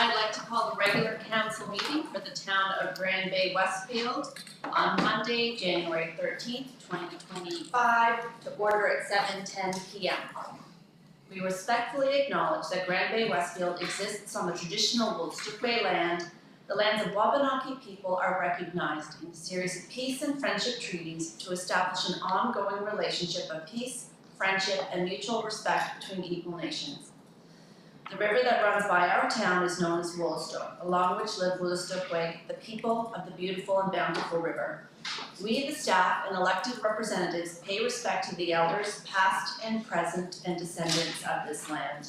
I'd like to call the regular council meeting for the town of Grand Bay-Westfield on Monday, January 13th, 2025, to order at 7:10 p.m. We respectfully acknowledge that Grand Bay-Westfield exists on the traditional Woolston land. The lands of Wabanaki people are recognized in a series of peace and friendship treaties to establish an ongoing relationship of peace, friendship, and mutual respect between equal nations. The river that runs by our town is known as Woolston, along which live Wolastoqey, the people of the beautiful and bountiful river. We, the staff and elected representatives, pay respect to the elders, past and present, and descendants of this land.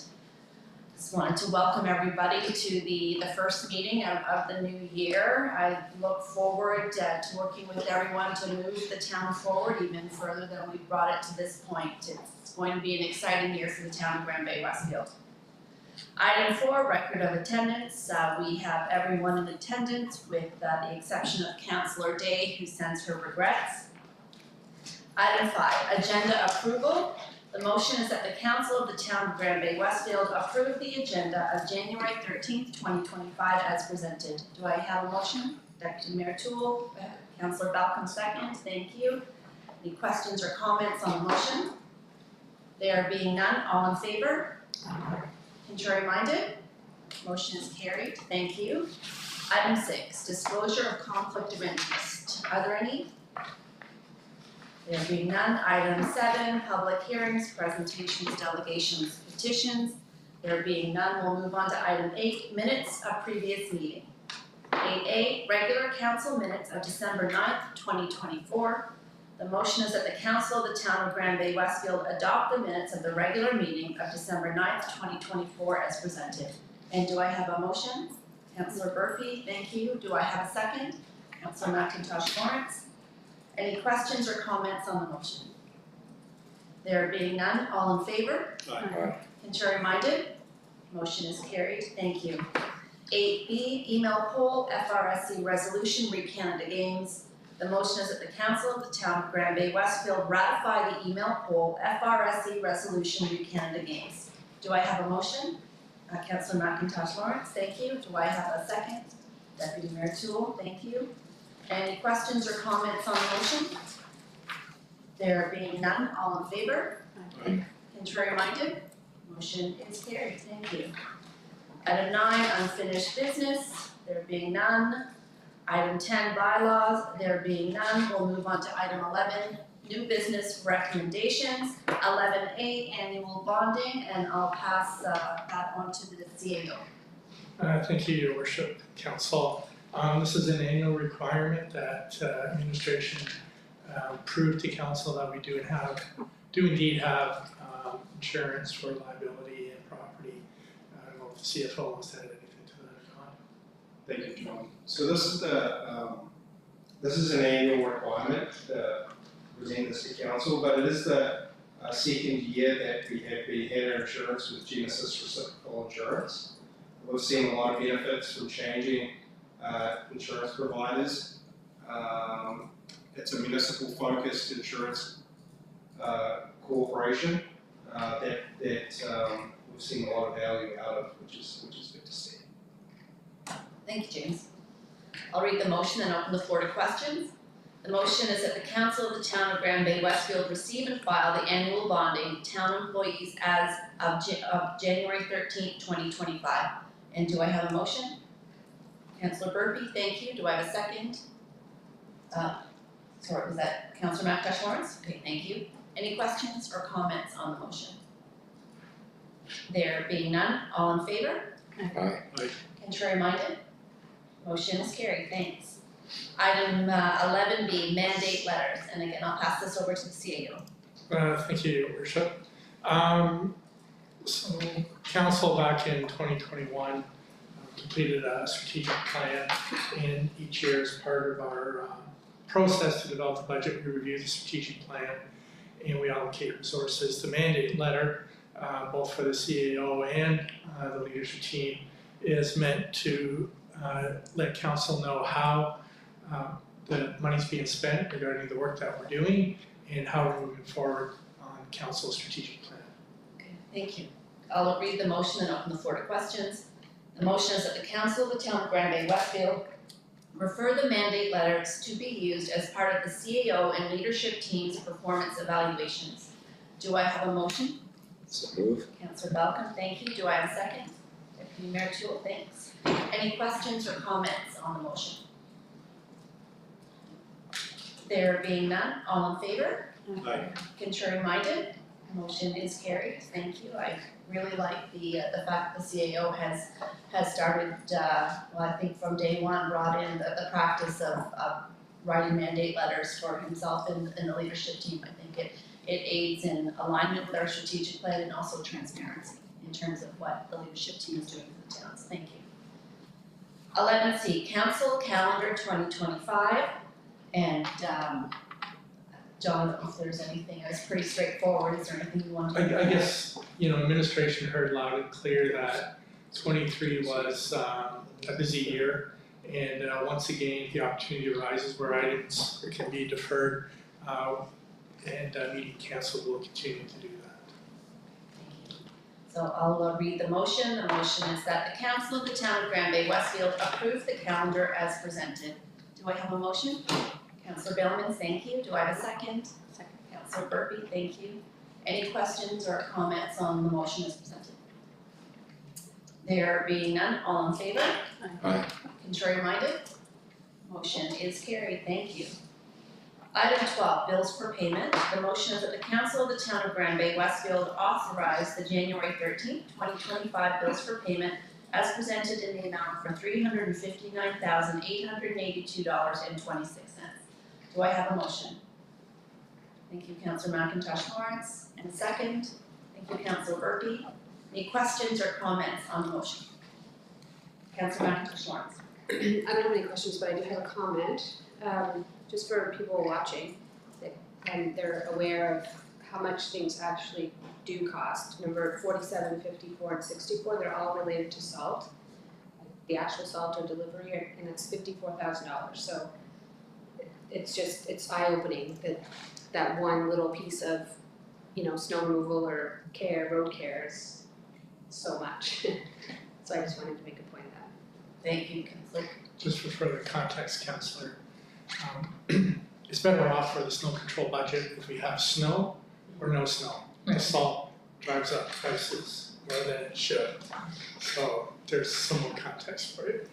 Just wanted to welcome everybody to the first meeting of the new year. I look forward to working with everyone to move the town forward even further than we brought it to this point. It's going to be an exciting year for the town of Grand Bay-Westfield. Item 4, record of attendance. We have everyone in attendance with the exception of Councillor Day, who sends her regrets. Item 5, agenda approval. The motion is that the council of the town of Grand Bay-Westfield approve the agenda of January 13th, 2025 as presented. Do I have a motion? Deputy Mayor Toole, Councillor Balcom second, thank you. Any questions or comments on the motion? There being none, all in favor? Contrary minded? Motion is carried, thank you. Item 6, disclosure of conflict of interest. Are there any? There being none. Item 7, public hearings, presentations, delegations, petitions. There being none, we'll move on to item 8, minutes of previous meeting. 8A, regular council minutes of December 9th, 2024. The motion is that the council of the town of Grand Bay-Westfield adopt the minutes of the regular meeting of December 9th, 2024 as presented. And do I have a motion? Councillor Murphy, thank you. Do I have a second? Councillor McIntosh Lawrence. Any questions or comments on the motion? There being none, all in favor? Aye. Contrary minded? Motion is carried, thank you. 8B, email poll, FRSC resolution, Re Canada Games. The motion is that the council of the town of Grand Bay-Westfield ratify the email poll, FRSC resolution, Re Canada Games. Do I have a motion? Councillor McIntosh Lawrence, thank you. Do I have a second? Deputy Mayor Toole, thank you. Any questions or comments on the motion? There being none, all in favor? Aye. Contrary minded? Motion is carried, thank you. Item 9, unfinished business. There being none. Item 10, bylaws. There being none, we'll move on to item 11, new business recommendations. 11A, annual bonding, and I'll pass that on to the CAO. Thank you, Your Worship, Council. This is an annual requirement that administration prove to council that we do indeed have insurance for liability and property. I don't know if the CFO wants to add anything to that or not. Thank you, John. So this is an annual requirement presenting this to council, but it is the second year that we have been had insurance with Genesis Reciprocal Insurance. We've seen a lot of benefits from changing insurance providers. It's a municipal focused insurance corporation that we've seen a lot of value out of, which is good to see. Thank you, James. I'll read the motion and open the floor to questions. The motion is that the council of the town of Grand Bay-Westfield receive and file the annual bonding town employees as of January 13th, 2025. And do I have a motion? Councillor Murphy, thank you. Do I have a second? Sorry, was that Councillor McIntosh Lawrence? Okay, thank you. Any questions or comments on the motion? There being none, all in favor? Aye. Contrary minded? Motion is carried, thanks. Item 11B, mandate letters, and again, I'll pass this over to the CAO. Thank you, Your Worship. So council back in 2021 completed a strategic plan, and each year as part of our process to develop the budget, we review the strategic plan and we allocate resources. The mandate letter, both for the CAO and the leadership team, is meant to let council know how the money's being spent regarding the work that we're doing and how we're moving forward on council's strategic plan. Okay, thank you. I'll read the motion and open the floor to questions. The motion is that the council of the town of Grand Bay-Westfield refer the mandate letters to be used as part of the CAO and leadership team's performance evaluations. Do I have a motion? So move. Councillor Balcom, thank you. Do I have a second? Deputy Mayor Toole, thanks. Any questions or comments on the motion? There being none, all in favor? Aye. Contrary minded? Motion is carried. Thank you. I really like the fact the CAO has started, well, I think from day one, brought in the practice of writing mandate letters for himself and the leadership team. I think it aids in alignment with our strategic plan and also transparency in terms of what the leadership team is doing for the towns. Thank you. 11C, Council Calendar 2025. And John, I don't know if there's anything, it's pretty straightforward. Is there anything you want to? I guess, administration heard loud and clear that 23 was a busy year. And once again, the opportunity arises where items can be deferred and meeting canceled. Will continue to do that. Thank you. So I'll read the motion. The motion is that the council of the town of Grand Bay-Westfield approve the calendar as presented. Do I have a motion? Councillor Bellman, thank you. Do I have a second? Second. Councillor Burpee, thank you. Any questions or comments on the motion as presented? There being none, all in favor? Aye. Contrary minded? Motion is carried. Thank you. Item 12, bills for payment. The motion is that the council of the town of Grand Bay-Westfield authorize the January 13th, 2025 bills for payment as presented in the amount for $359,882.26. Do I have a motion? Thank you, Councillor McIntosh Lawrence. And a second. Thank you, Councillor Burpee. Any questions or comments on the motion? Councillor McIntosh Lawrence. I don't have any questions, but I do have a comment, just for people watching, that they're aware of how much things actually do cost. Number 47, 54, and 64, they're all related to salt. The actual salt or delivery, and it's $54,000. So it's eye-opening that one little piece of, snow removal or road care is so much. So I just wanted to make a point of that. Thank you, Councillor. Just for further context, Councillor, it's better off for the snow control budget if we have snow or no snow. The salt drives up prices more than it should. So there's some more context for you.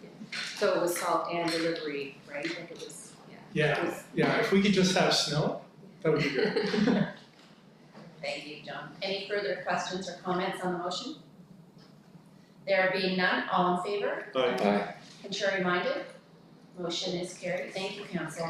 So it was salt and delivery, right? Like it was, Yeah, if we could just have snow, that would be good. Thank you, John. Any further questions or comments on the motion? There being none, all in favor? Aye. Contrary minded? Motion is carried. Thank you, Council.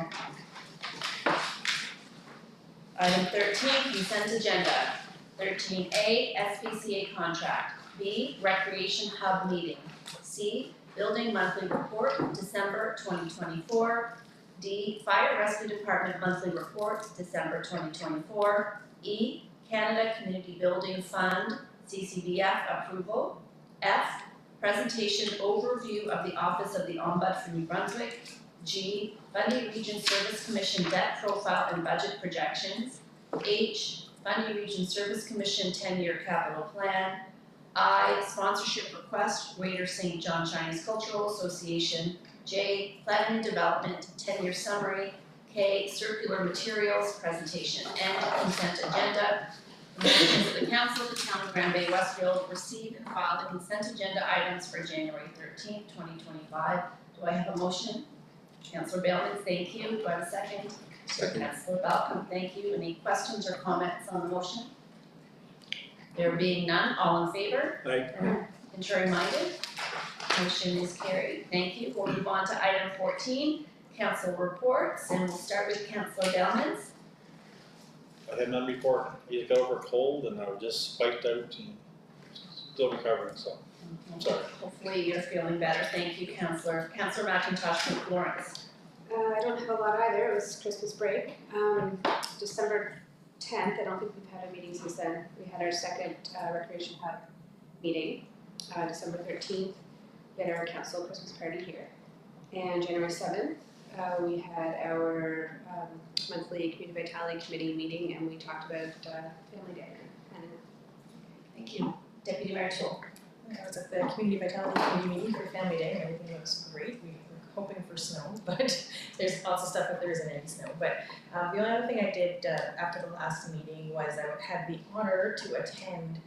Item 13, consent agenda. 13A, SPCA contract. B, Recreation Hub meeting. C, Building Monthly Report, December 2024. D, Fire Rescue Department Monthly Report, December 2024. E, Canada Community Building Fund, CCBF approval. F, presentation overview of the Office of the Ombudsman for New Brunswick. G, Fundy Region Service Commission debt profile and budget projections. H, Fundy Region Service Commission 10-year capital plan. I, sponsorship request, Greater St. John Chinese Cultural Association. J, planning and development 10-year summary. K, circular materials presentation. And consent agenda. The motion is that the council of the town of Grand Bay-Westfield receive and file the consent agenda items for January 13th, 2025. Do I have a motion? Councillor Bailman, thank you. Do I have a second? Second. Councillor Balcom, thank you. Any questions or comments on the motion? There being none, all in favor? Aye. Contrary minded? Motion is carried. Thank you. We'll move on to item 14, council reports, and we'll start with Councillor Bailman's. I had none before. I got over a cold and I was just spiked out and still recovering, so I'm sorry. Hopefully you're feeling better. Thank you, Councillor. Councillor McIntosh from Florence. I don't have a lot either. It was Christmas break. December 10th, I don't think we've had a meeting since then. We had our second Recreation Hub meeting. December 13th, we had our council Christmas party here. And January 7th, we had our monthly Community Vitality Committee meeting, and we talked about Family Day. Thank you. Deputy Mayor Toole. I was at the Community Vitality Committee meeting for Family Day and everything looks great. We were hoping for snow, but there's lots of stuff if there isn't any snow. But the only other thing I did after the last meeting was I had the honor to attend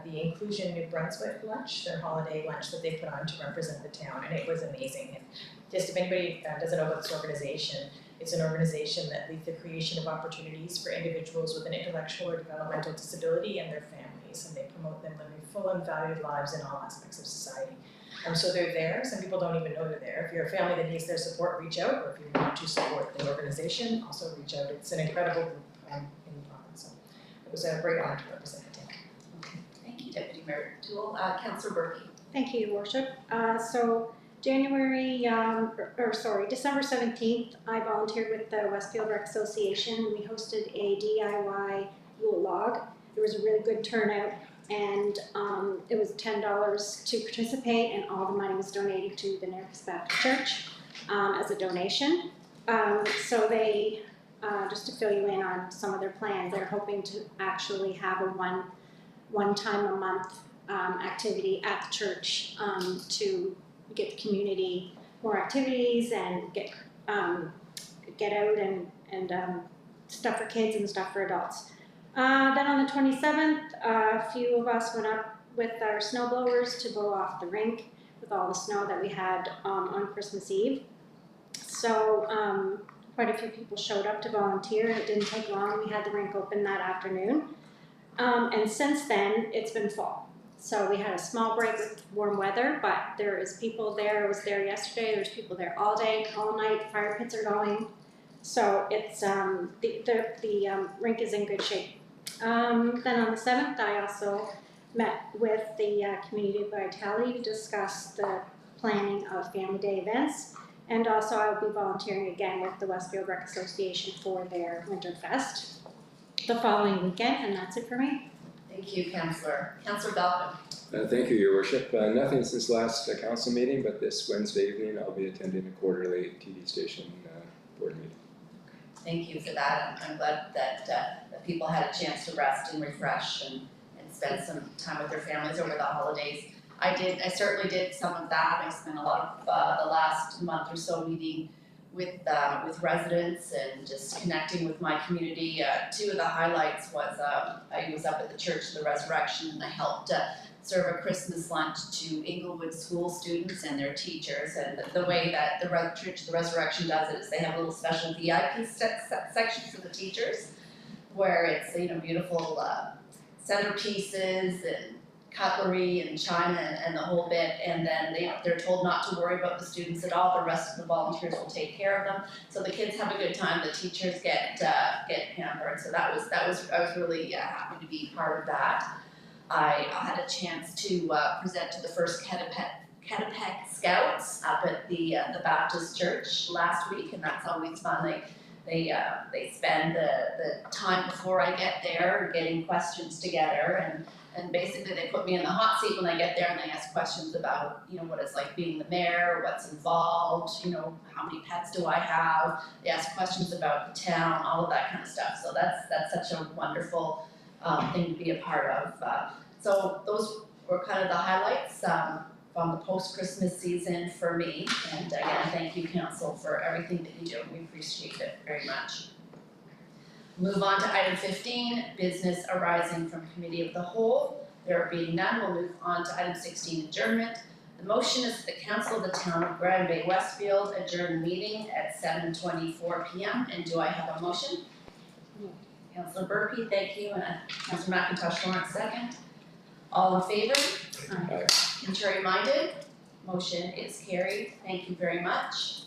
the Inclusion New Brunswick lunch, their holiday lunch that they put on to represent the town, and it was amazing. And just if anybody doesn't know about this organization, it's an organization that leads the creation of opportunities for individuals with an intellectual or developmental disability and their families, and they promote them living full and valued lives in all aspects of society. So they're there. Some people don't even know they're there. If you're a family that needs their support, reach out, or if you want to support the organization, also reach out. It's an incredible group in the province. So it was a great honor to represent the town. Thank you, Deputy Mayor Toole. Councillor Berkey. Thank you, Your Worship. So December 17th, I volunteered with the Westfield Rec Association. We hosted a DIY Yule log. There was a really good turnout, and it was $10 to participate, and all the money was donated to the Nearest Baptist Church as a donation. So they, just to fill you in on some of their plans, they're hoping to actually have a one time a month activity at the church to get the community more activities and get out and stuff for kids and stuff for adults. Then on the 27th, a few of us went up with our snow blowers to blow off the rink with all the snow that we had on Christmas Eve. So quite a few people showed up to volunteer. It didn't take long. We had the rink open that afternoon. And since then, it's been fall. So we had a small break with warm weather, but there is people there. I was there yesterday. There's people there all day, all night. Fire pits are going. So it's the rink is in good shape. Then on the 7th, I also met with the Community Vitality to discuss the planning of Family Day events. And also I will be volunteering again with the Westfield Rec Association for their Winter Fest the following weekend, and that's it for me. Thank you, Councillor. Councillor Belkin. Thank you, Your Worship. Nothing since last council meeting, but this Wednesday evening I'll be attending a quarterly TV station board meeting. Thank you for that. I'm glad that people had a chance to rest and refresh and spend some time with their families over the holidays. I certainly did some of that. I spent a lot of the last month or so meeting with residents and just connecting with my community. Two of the highlights was I was up at the Church of the Resurrection, and I helped serve a Christmas lunch to Inglewood school students and their teachers. And the way that the Church of the Resurrection does it is they have a little special VIP section for the teachers, where it's beautiful centerpieces and cutlery and china and the whole bit, and then they're told not to worry about the students at all. The rest of the volunteers will take care of them. So the kids have a good time. The teachers get pampered. So I was really happy to be part of that. I had a chance to present to the first Ketapek Scouts up at the Baptist Church last week, and that's always fun. They spend the time before I get there getting questions together, and basically they put me in the hot seat when I get there, and they ask questions about what it's like being the mayor, what's involved, how many pets do I have. They ask questions about the town, all of that kind of stuff. So that's such a wonderful thing to be a part of. So those were kind of the highlights from the post-Christmas season for me. And again, thank you, Council, for everything that you do. We appreciate it very much. Move on to item 15, business arising from Committee of the Whole. There being none, we'll move on to item 16, adjournment. The motion is that the Council of the Town of Grand Bay-Westfield adjourn the meeting at 7:24 p.m. And do I have a motion? Councillor Berkey, thank you, and Councillor McIntosh Lawrence, second. All in favor? Aye. Contrary minded? Motion is carried. Thank you very much.